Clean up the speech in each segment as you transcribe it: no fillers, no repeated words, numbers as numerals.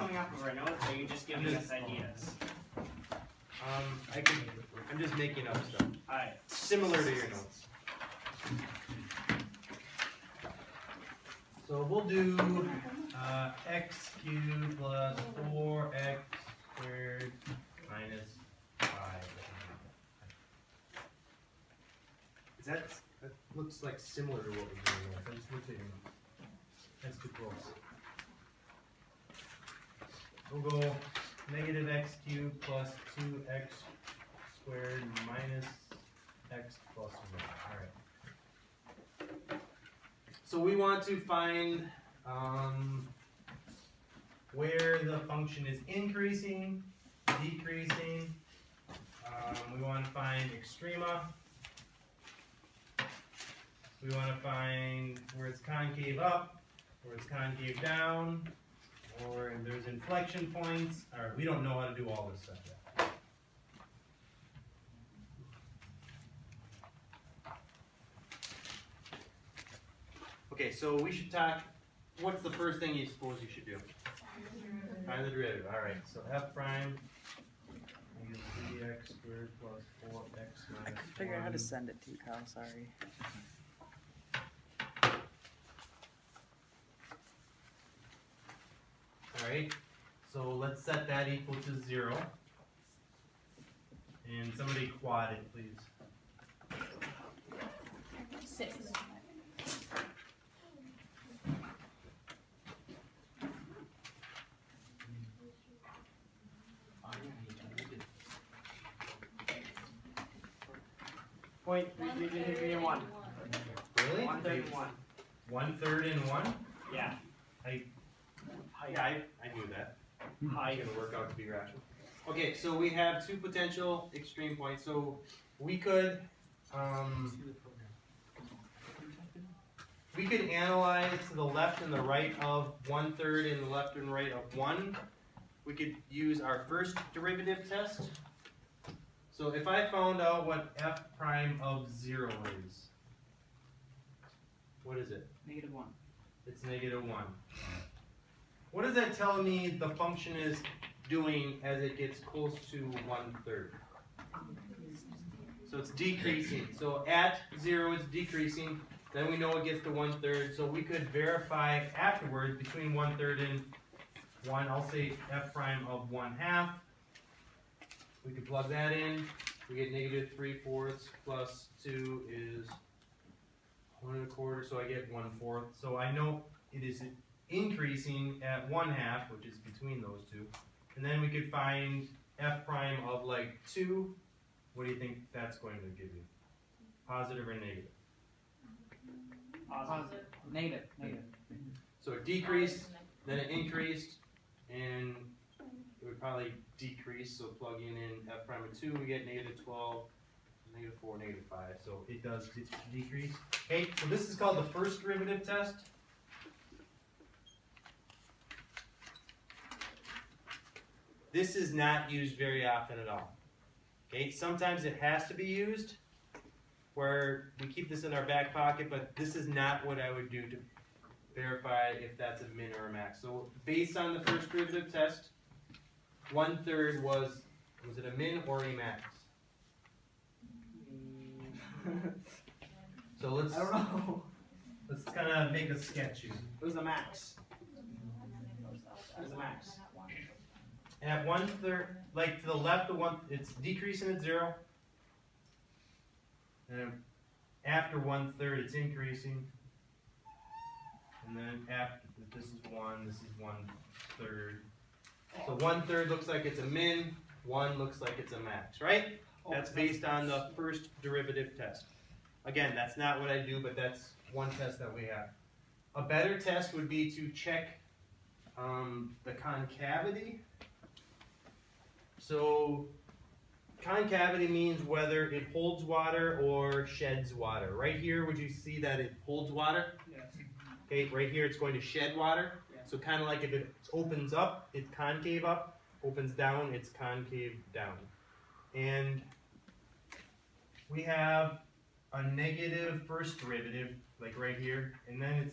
coming off of our notes, or are you just giving us ideas? I'm just making up stuff. Alright. Similar to your notes. So we'll do x cubed plus 4x squared minus 5. That looks like similar to what we're doing there. I just looked at your notes. That's too close. We'll go negative x cubed plus 2x squared minus x plus 1. Alright. So we want to find where the function is increasing, decreasing. We want to find extrema. We want to find where it's concave up, where it's concave down, or if there's inflection points. All right, we don't know how to do all this stuff yet. Okay, so we should talk, what's the first thing you suppose you should do? Find the derivative. All right, so f prime is 3x squared plus 4x minus 1. I couldn't figure out how to send it to you, Kyle, sorry. Alright, so let's set that equal to 0. And somebody quad it, please. 6. Point 3 and 1. Really? 1/3 and 1. 1/3 and 1? Yeah. I knew that. Height. It's gonna work out to be rational. Okay, so we have two potential extreme points. So we could analyze to the left and the right of 1/3 and the left and right of 1. We could use our first derivative test. So if I found out what f prime of 0 is, what is it? -1. It's -1. What does that tell me the function is doing as it gets close to 1/3? So it's decreasing. So at 0 it's decreasing. Then we know it gets to 1/3. So we could verify afterwards between 1/3 and 1. I'll say f prime of 1/2. We could plug that in. We get -3/4 plus 2 is 1 1/4. So I get 1/4. So I know it is increasing at 1/2, which is between those two. And then we could find f prime of like 2. What do you think that's going to give you? Positive or negative? Positive. Negative. So it decreased, then it increased, and it would probably decrease. So plugging in f prime of 2, we get -12, -4, -5. So it does decrease. Okay, so this is called the first derivative test. This is not used very often at all. Okay, sometimes it has to be used, where we keep this in our back pocket, but this is not what I would do to verify if that's a min or a max. So based on the first derivative test, 1/3 was it a min or a max? So I don't know. let's kind of make a sketch here. It was a max. It was a max. At 1/3, like to the left of 1, it's decreasing at 0. And after 1/3, it's increasing. And then after, this is 1, this is 1/3. So 1/3 looks like it's a min, 1 looks like it's a max, right? That's based on the first derivative test. Again, that's not what I do, but that's one test that we have. A better test would be to check the concavity. So concavity means whether it holds water or sheds water. Right here, would you see that it holds water? Yes. Okay, right here it's going to shed water. Yeah. So kind of like if it opens up, it's concave up. Opens down, it's concave down. And we have a negative first derivative, like right here, and then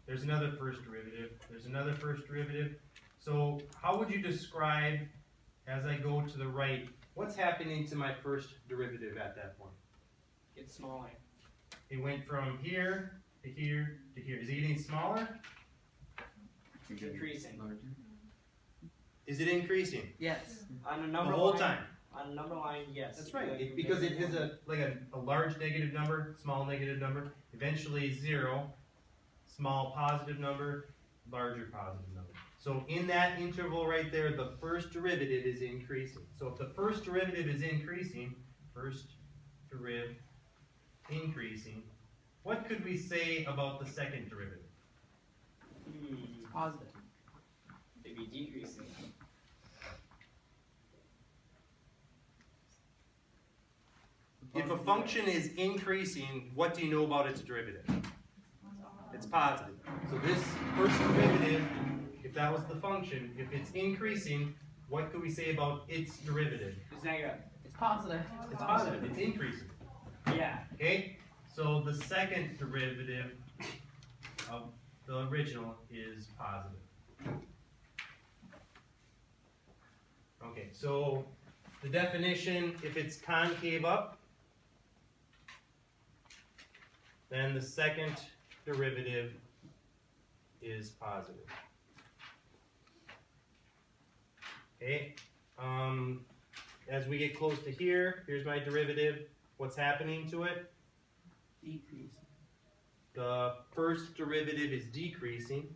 there's another first derivative, there's another first derivative. So how would you describe, as I go to the right, what's happening to my first derivative at that point? It's smaller. It went from here to here to here. Is it getting smaller? It's increasing. Is it increasing? Yes. On a The number whole line, time. on a number line, yes. That's right, because it is a large negative number, small negative number, eventually zero, small positive number, larger positive number. So in that interval right there, the first derivative is increasing. So if the first derivative is increasing, first deriv increasing, what could we say about the second derivative? Positive. It'd be decreasing. If a function is increasing, what do you know about its derivative? It's positive. So this first derivative, if that was the function, if it's increasing, what could we say about its derivative? It's negative. It's positive. It's positive, it's increasing. Yeah. Okay? So the second derivative of the original is positive. Okay, so the definition, if it's concave up, then the second derivative is positive. Okay, as we get close to here, here's my derivative. What's happening to it? Decrease. The first derivative is decreasing.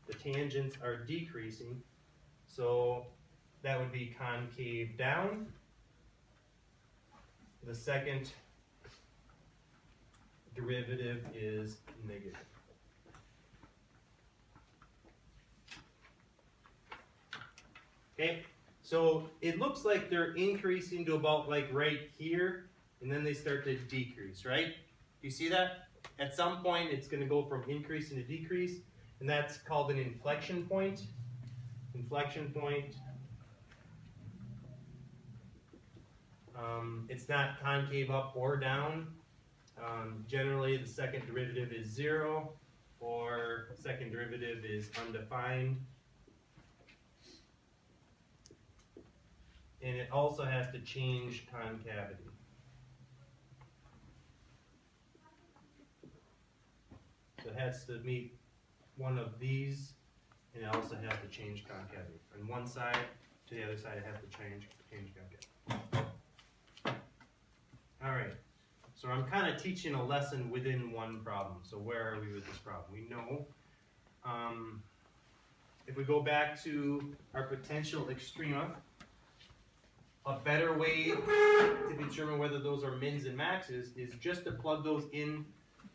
The tangents are decreasing. So that would be concave down. The second derivative is negative. Okay, so it looks like they're increasing to about like right here, and then they start to decrease, right? Do you see that? At some point, it's going to go from increasing to decrease, and that's called an inflection point. Inflection point. It's not concave up or down. Generally, the second derivative is 0, or second derivative is undefined. And it also has to change concavity. So it has to meet one of these, and it also has to change concavity. On one side to the other side, it has to change concavity. All right. So I'm kind of teaching a lesson within one problem. So where are we with this problem? We know if we go back to our potential extrema, a better way to determine whether those are mins and maxes is just to plug those in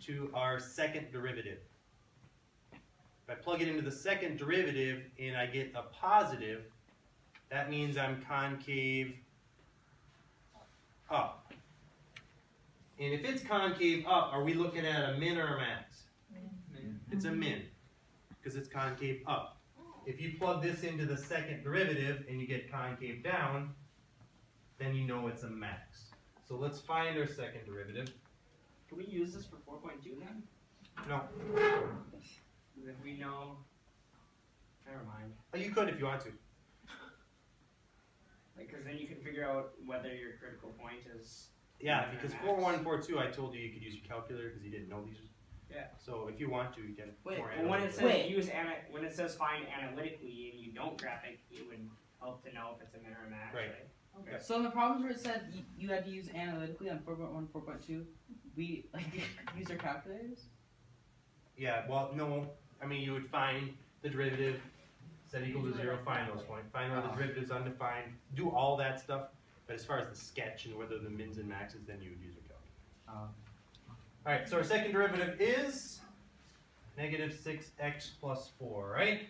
to our second derivative. If I plug it into the second derivative and I get a positive, that means I'm concave up. And if it's concave up, are we looking at a min or a max? Min. It's a min, because it's concave up. If you plug this into the second derivative and you get concave down, then you know it's a max. So let's find our second derivative. Can we use this for 4.2 then? No, If we know. Never mind. you could if you want to. Because then you can figure out whether your critical point is. Yeah, min or because max. 4142, I told you you could use your calculator because you didn't know these. Yeah. So if you want to, you can. Wait, more But when it says Wait. when it says find analytically and you don't graphic, it would help to know if it's a min or a max. Right. Okay. So in the problems where it said you had to use analytically on 4.1, 4.2, we like use our calculators? Yeah, well, no. I mean, you would find the derivative, set equal to 0, find those points. Find where the derivative is undefined, do all that stuff. But as far as the sketch and whether the mins and maxes, then you would use a calculator. Alright, so our second derivative is negative 6x plus 4, right?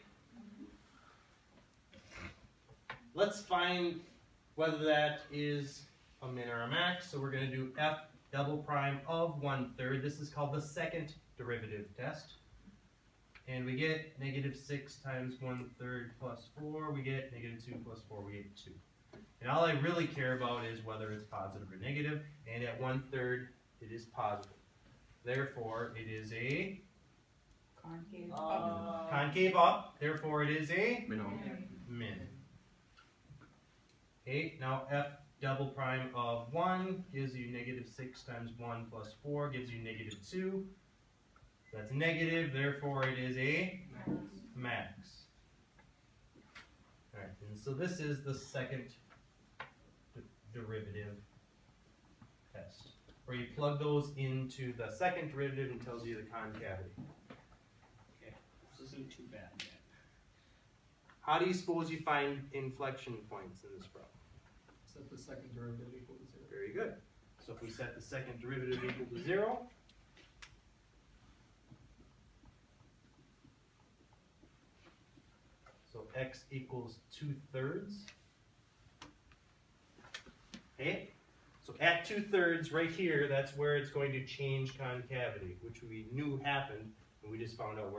Let's find whether that is a min or a max. So we're going to do f double prime of 1/3. This is called the second derivative test. And we get negative 6 times 1/3 plus 4. We get negative 2 plus 4. We get 2. And all I really care about is whether it's positive or negative. And at 1/3, it is positive. Therefore, it is a Concave. Concave up, therefore it is a Minimum. min. Okay, now f double prime of 1 gives you negative 6 times 1 plus 4 gives you negative 2. That's negative, therefore it is a max. Alright, and so this is the second derivative test, where you plug those into the second derivative and tells you the concavity. This isn't too bad yet. How do you suppose you find inflection points in this problem? Set the second derivative equal to 0. Very good. So if we set the second derivative equal to 0, so x equals 2/3. Okay, so at 2/3 right here, that's where it's going to change concavity, which we knew happened, and we just found out where